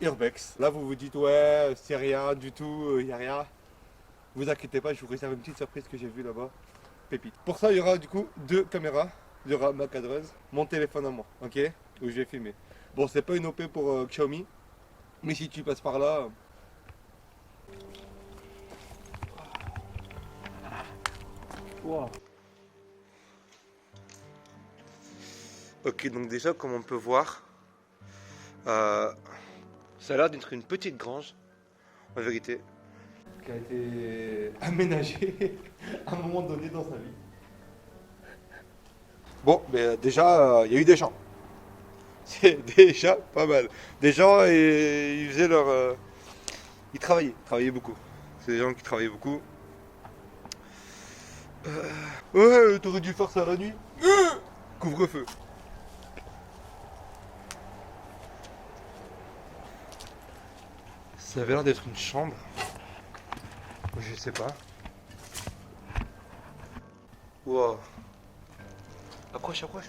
Urbex. Là, vous vous dites, ouais, c'est rien du tout, il n'y a rien. Vous inquiétez pas, je vous réserve une petite surprise que j'ai vue là-bas. Pépite. Pour ça, il y aura du coup deux caméras. Il y aura ma cadreuse, mon téléphone à moi, ok? Où je vais filmer. Bon, c'est pas une OP pour Xiaomi, mais si tu passes par là. Wow. Ok, donc déjà, comme on peut voir, ça a l'air d'être une petite grange, en vérité, qui a été aménagée à un moment donné dans sa vie. Bon, mais déjà, il y a eu des gens. C'est déjà pas mal. Des gens, et, ils faisaient leur. Ils travaillaient beaucoup. C'est des gens qui travaillaient beaucoup. Ouais, t'aurais dû faire ça la nuit. Couvre-feu. Ça avait l'air d'être une chambre. Je sais pas. Wow. Approche, approche.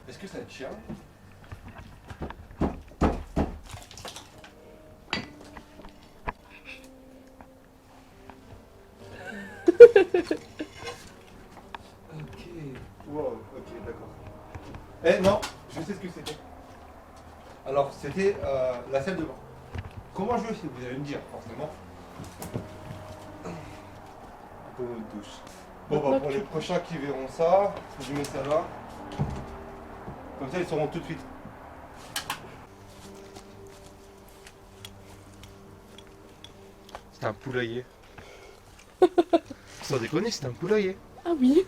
Est-ce que ça tient? Ok. Wow, ok, d'accord. Eh non, je sais ce que c'était. Alors, c'était la salle de bain. Comment je le sais? Vous allez me dire, forcément. Pour une douche. Bon, bah, pour les prochains qui verront ça, je mets ça là. Comme ça, ils sauront tout de suite. C'est un poulailler. Sans déconner, c'est un poulailler. Ah oui.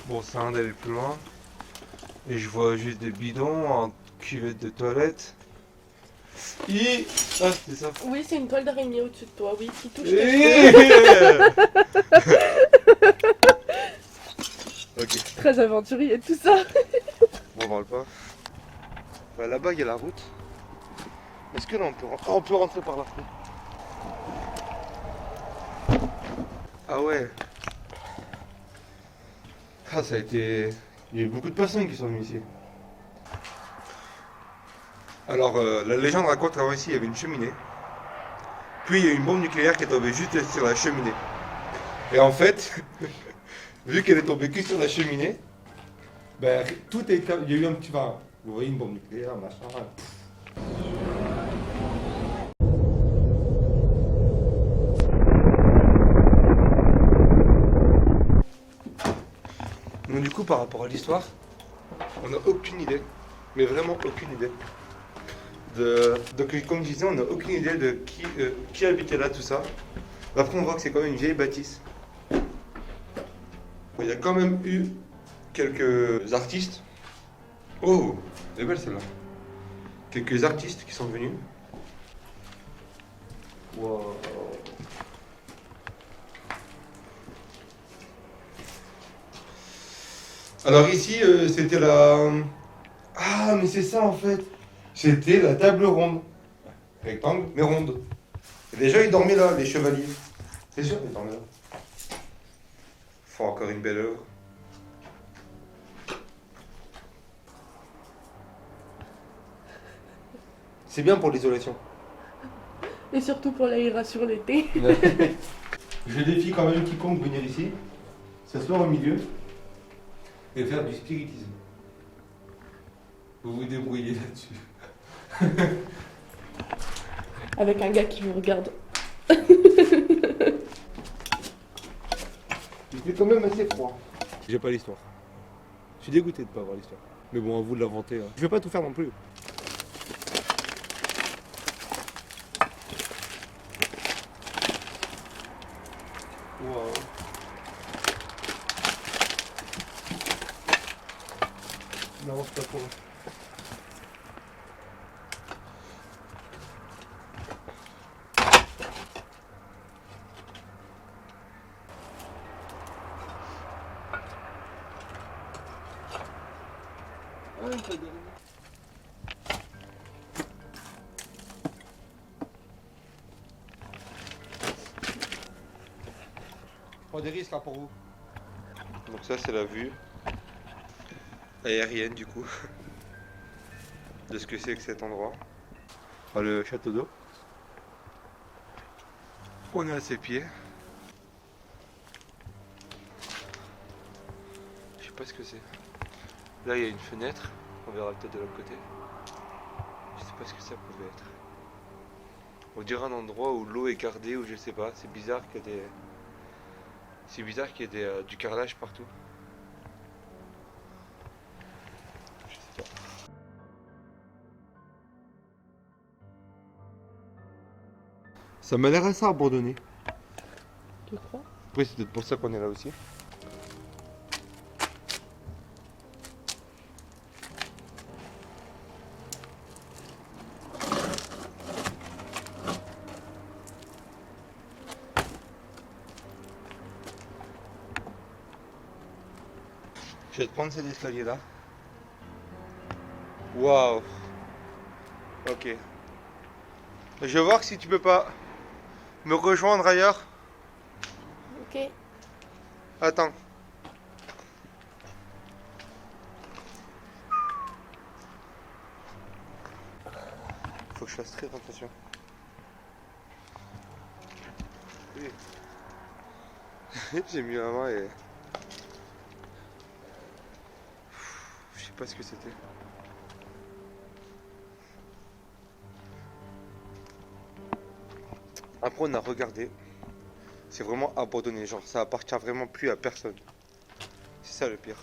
Bon, ça a d'aller plus loin. Et je vois juste des bidons en cuvette de toilette. Et... Ah, c'est ça. Oui, c'est une toile d'araignée au-dessus de toi, oui, qui touche tes Et... Ok, cheveux. Très aventurier tout ça. on parle pas. Bah, là-bas, il y a la route. Est-ce que là, on peut rentrer? Ah, on peut rentrer par là. Ah ouais. Ah, ça a été... Il y a eu beaucoup de personnes qui sont venues ici. Alors, la légende raconte qu'avant ici, il y avait une cheminée. Puis, il y a eu une bombe nucléaire qui est tombée juste sur la cheminée. Et en fait, vu qu'elle est tombée que sur la cheminée, ben, tout est... Il y a eu un petit... Enfin, vous voyez une bombe nucléaire, machin... Donc du coup, par rapport à l'histoire, on n'a aucune idée, mais vraiment aucune idée. Donc comme je disais, on n'a aucune idée de qui habitait là, tout ça. Après, on voit que c'est quand même une vieille bâtisse. Il y a quand même eu quelques artistes. Oh, elle est belle celle-là. Quelques artistes qui sont venus. Wow. Alors ici, c'était la... Ah, mais c'est ça en fait. C'était la table ronde. Rectangle, mais ronde. Et les gens, ils dormaient là, les chevaliers. C'est sûr, ils dormaient là. Font encore une belle œuvre. C'est bien pour l'isolation. Et surtout pour l'aération l'été. Je défie quand même quiconque venir ici, s'asseoir au milieu et faire du spiritisme. Vous vous débrouillez là-dessus. Avec un gars qui vous regarde. Il fait quand même assez froid. J'ai pas l'histoire. Je suis dégoûté de pas avoir l'histoire. Mais bon, à vous de l'inventer. Hein. Je vais pas tout faire non plus. Wow. Non, c'est pas pour eux. Ah, une feuille d'araignée. Pas des risques hein, pour vous. Donc ça c'est la vue aérienne du coup de ce que c'est que cet endroit. Enfin, le château d'eau. On est à ses pieds. Je sais pas ce que c'est. Là il y a une fenêtre. On verra peut-être de l'autre côté. Je sais pas ce que ça pouvait être. On dirait un endroit où l'eau est gardée ou je sais pas. C'est bizarre qu'il y ait des... C'est bizarre qu'il y ait du carrelage partout. Je sais pas. Ça m'a l'air assez abandonné. Tu crois? Après c'est peut-être pour ça qu'on est là aussi. Je vais te prendre cet escalier là. Waouh. Ok. Je vais voir si tu peux pas me rejoindre ailleurs. Ok. Attends. Faut que je fasse très attention. Oui. J'ai mis la main et... Je sais pas ce que c'était. Après on a regardé. C'est vraiment abandonné. Genre ça appartient vraiment plus à personne. C'est ça le pire.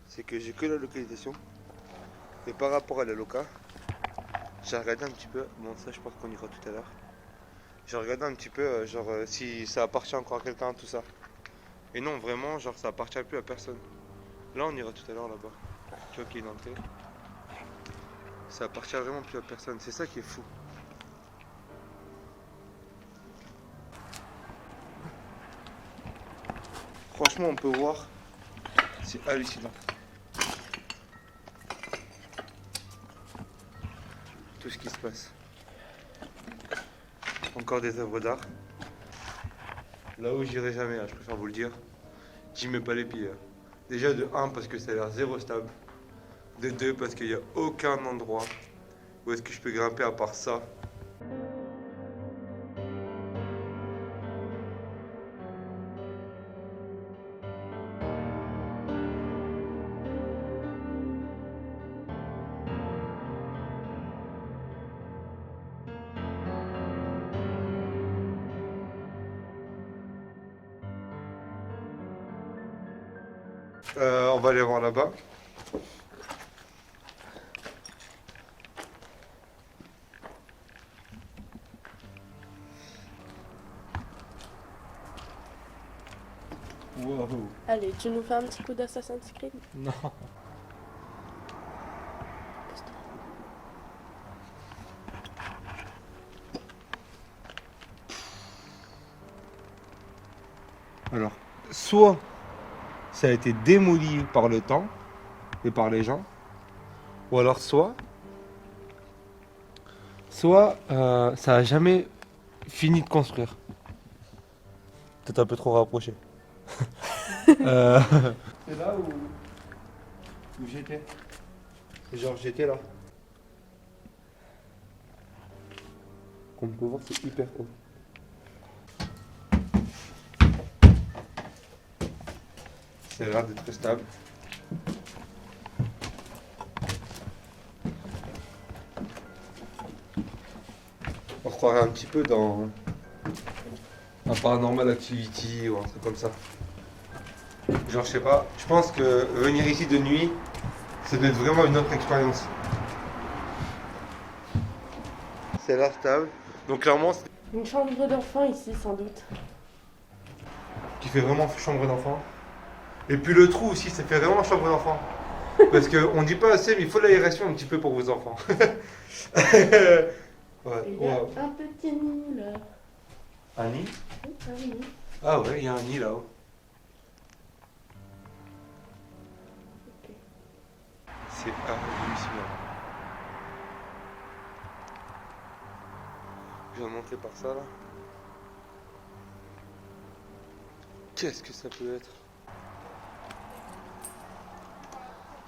C'est que j'ai que la localisation. Et par rapport à la loca, j'ai regardé un petit peu. Bon ça je pense qu'on ira tout à l'heure. J'ai regardé un petit peu si ça appartient encore à quelqu'un, tout ça. Et non vraiment genre ça appartient plus à personne. Là on ira tout à l'heure là-bas. Tu vois qu'il y a une entrée. Ça appartient vraiment plus à personne. C'est ça qui est fou. Franchement on peut voir. C'est hallucinant. Tout ce qui se passe. Encore des œuvres d'art. Là où j'irai jamais, hein, je préfère vous le dire. J'y mets pas les pieds. Hein. Déjà de 1 parce que ça a l'air zéro stable. De 2 parce qu'il n'y a aucun endroit où est-ce que je peux grimper à part ça. On va aller voir là-bas. Wow. Allez, tu nous fais un petit coup d'Assassin's Creed? Non. Alors, soit ça a été démoli par le temps et par les gens, ou alors soit ça a jamais fini de construire. Peut-être un peu trop rapproché. C'est là où j'étais. C'est genre j'étais là. Comme on peut voir, c'est hyper haut. Ça a l'air d'être stable. On croirait un petit peu dans un Paranormal Activity ou un truc comme ça. Genre je sais pas, je pense que venir ici de nuit, ça doit être vraiment une autre expérience. C'est l'air stable. Donc clairement, Une chambre d'enfant ici, sans doute. qui fait vraiment chambre d'enfant. Et puis le trou aussi, ça fait vraiment chambre d'enfant. Parce qu'on dit pas assez, mais il faut l'aération un petit peu pour vos enfants. Ouais, Il y a wow. un petit nid là. Un nid? Un nid. Ah ouais, il y a un nid là-haut. Ok. C'est hallucinant. Je viens de monter par ça là. Qu'est-ce que ça peut être?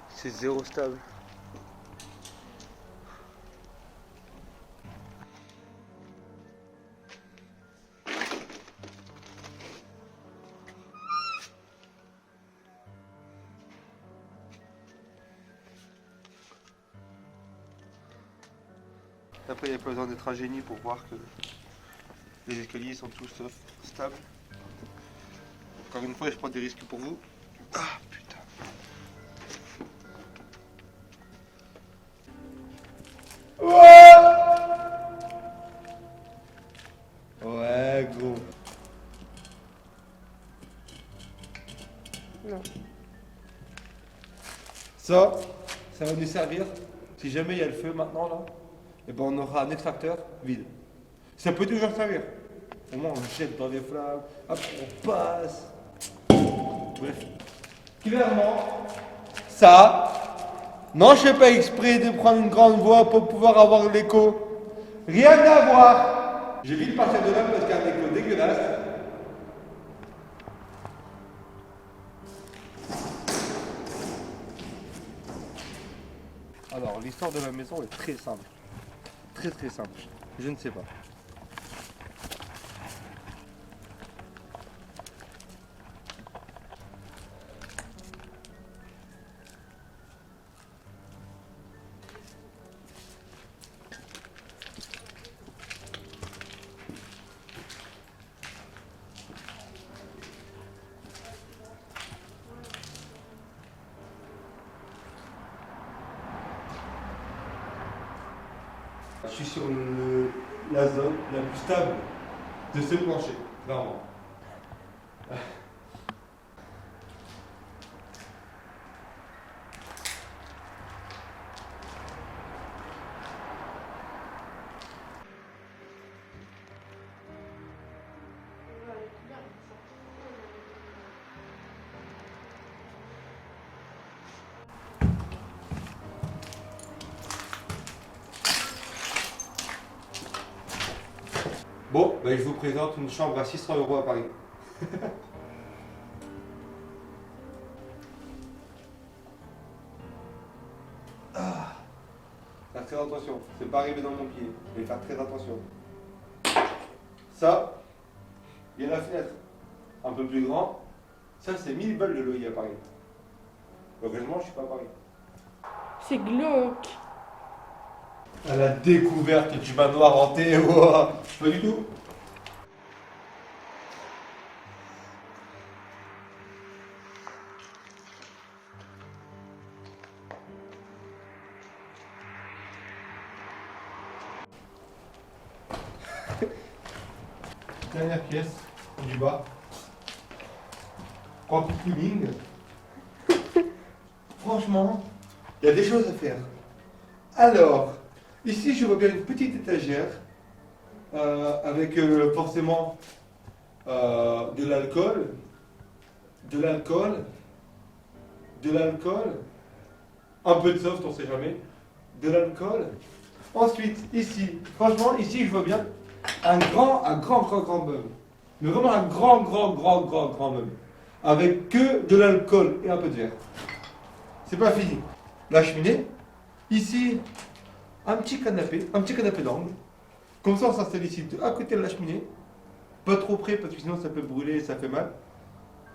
C'est zéro stable. Après, il n'y a pas besoin d'être un génie pour voir que les escaliers sont tous sauf stables. Encore une fois, je prends des risques pour vous. Ah putain. Ouais, gros. Non. Ça va nous servir. Si jamais il y a le feu maintenant là, et ben on aura un extracteur vide. Ça peut toujours servir. Au moins on le jette dans les flammes, après on passe. Bref. Clairement, ça, non je fais pas exprès de prendre une grande voix pour pouvoir avoir l'écho. Rien à voir. J'ai vite partir de là parce qu'il y a un écho dégueulasse. Alors, l'histoire de la maison est très simple. Très très simple. Je ne sais pas. Je suis sur la zone la plus stable de ce plancher, clairement. Bon, ben, je vous présente une chambre à 600 € à Paris. Faire très attention, c'est pas arrivé dans mon pied, mais faire très attention. Ça, il y a la fenêtre, un peu plus grand. Ça, c'est 1000 balles de loyer à Paris. Heureusement, je suis pas à Paris. C'est glauque. À la découverte du manoir hanté, ouah. Pas du tout. Dernière pièce, du bas. Quantum cooling. Franchement, il y a des choses à faire. Alors, ici je vois bien une petite étagère avec forcément de l'alcool, un peu de soft, on sait jamais, de l'alcool. Ensuite, ici, franchement, ici je vois bien un grand meuble. Mais vraiment un grand meuble. Avec que de l'alcool et un peu de verre. C'est pas fini. La cheminée. Ici, un petit canapé d'angle. Comme ça, on s'installe ici à côté de la cheminée. Pas trop près parce que sinon ça peut brûler et ça fait mal.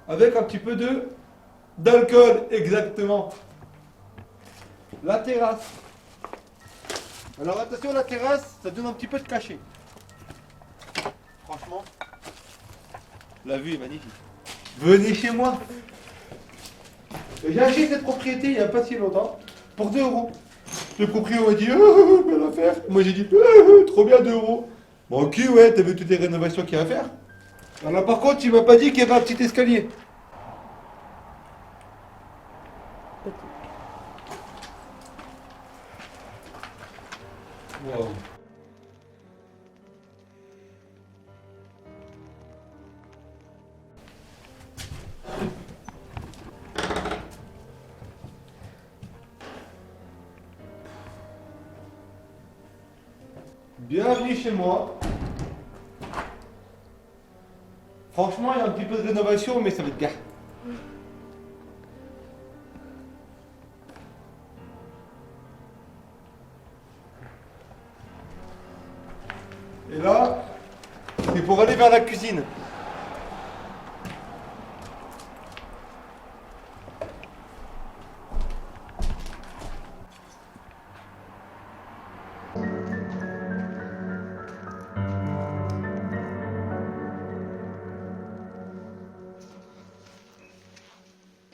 Avec un petit peu d'alcool, exactement. La terrasse. Alors attention, la terrasse, ça donne un petit peu de cachet. Franchement, la vue est magnifique. Venez chez moi. J'ai acheté cette propriété il n'y a pas si longtemps pour 2 €. Le propriétaire m'a dit belle affaire. Moi j'ai dit trop bien 2 €. Bon ok ouais, t'as vu toutes les rénovations qu'il y a à faire. Alors par contre, tu m'as pas dit qu'il y avait un petit escalier. Wow. Bienvenue chez moi. Franchement, il y a un petit peu de rénovation, mais ça va être bien. Et là, c'est pour aller vers la cuisine.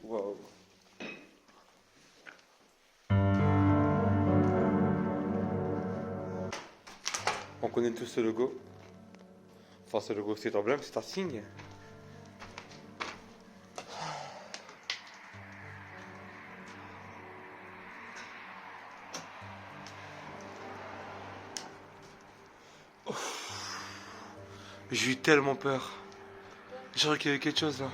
Waouh. On connaît tous ce logo. Enfin, ce logo, c'est emblème, c'est un signe. J'ai eu tellement peur. J'ai cru qu'il y avait quelque chose là.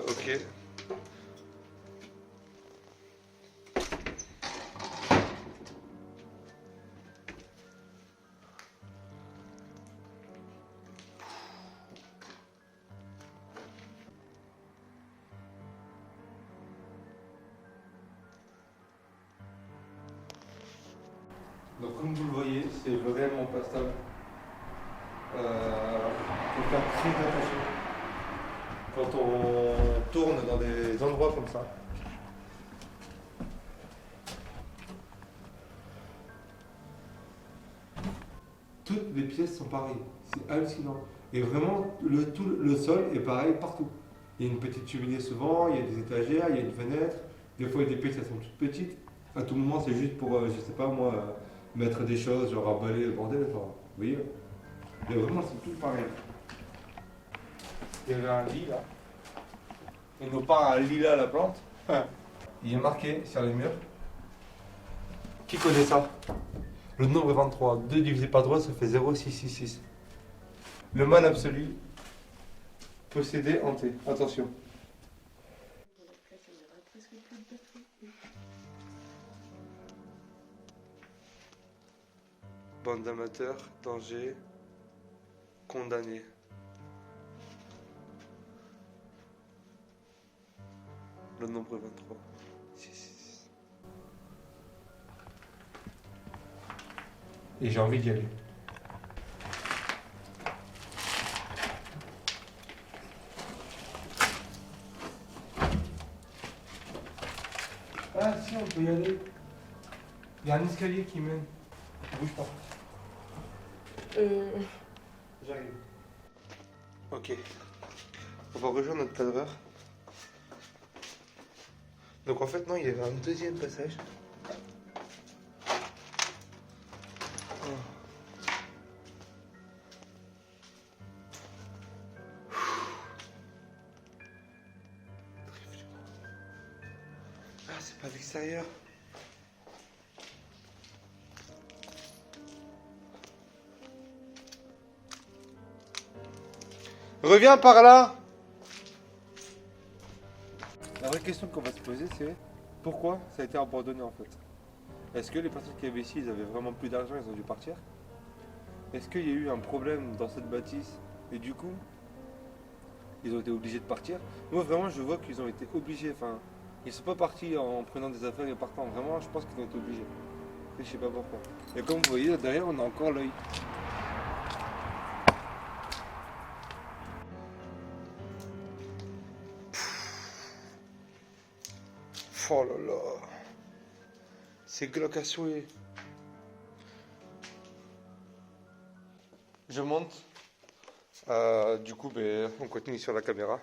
Ok. Donc comme vous le voyez, c'est vraiment pas stable. Faut faire très attention quand on tourne dans des endroits comme ça. Toutes les pièces sont pareilles, c'est hallucinant. Et vraiment, le sol est pareil partout. Il y a une petite cheminée souvent, il y a des étagères, il y a une fenêtre. Des fois, il y a des pièces, elles sont toutes petites. À tout moment, c'est juste pour, je sais pas moi, mettre des choses, genre emballer le bordel. Enfin, vous voyez. Et vraiment, c'est tout pareil. Il y avait un lit là. Et non pas un lilas à la plante. Il est marqué sur les murs. Qui connaît ça? Le nombre est 23. 2 divisé par 3, ça fait 0,666. Le mal absolu. Possédé, hanté. Attention. Bande d'amateurs, danger, condamné. Le nombre est 23. 666. Et j'ai envie d'y aller. Ah si, on peut y aller. Il y a un escalier qui mène. Bouge pas. J'arrive. Ok. On va rejoindre notre cadreur. Donc en fait non, il y avait un deuxième passage. Ah, c'est pas l'extérieur. Reviens par là. La vraie question qu'on va se poser, c'est pourquoi ça a été abandonné en fait? Est-ce que les personnes qui avaient ici, ils avaient vraiment plus d'argent, ils ont dû partir? Est-ce qu'il y a eu un problème dans cette bâtisse et du coup, ils ont été obligés de partir? Moi vraiment, je vois qu'ils ont été obligés. Enfin, ils sont pas partis en prenant des affaires et partant. Vraiment, je pense qu'ils ont été obligés. Et je sais pas pourquoi. Et comme vous voyez, là derrière, on a encore l'œil. Oh là là. C'est glauque à souhait. Je monte. Du coup, on continue sur la caméra.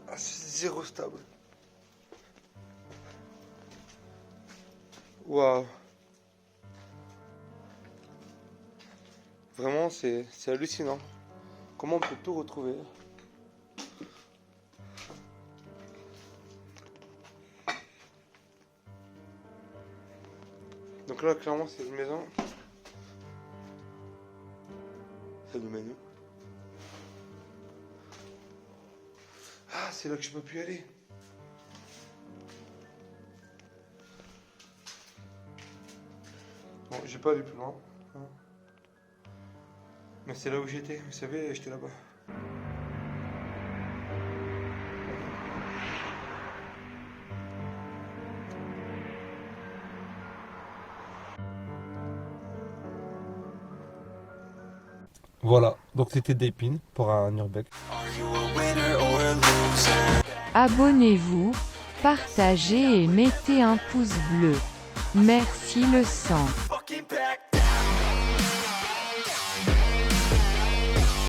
Ah, c'est zéro stable. Waouh. Vraiment, c'est hallucinant. Comment on peut tout retrouver? Donc là, clairement, c'est une maison. Ça nous mène où? Ah, c'est là que je peux plus aller. Bon, j'ai pas allé plus loin. Mais c'est là où j'étais, vous savez, j'étais là-bas. Voilà, donc c'était Dépine pour un urbex. Abonnez-vous, partagez et mettez un pouce bleu. Merci le sang.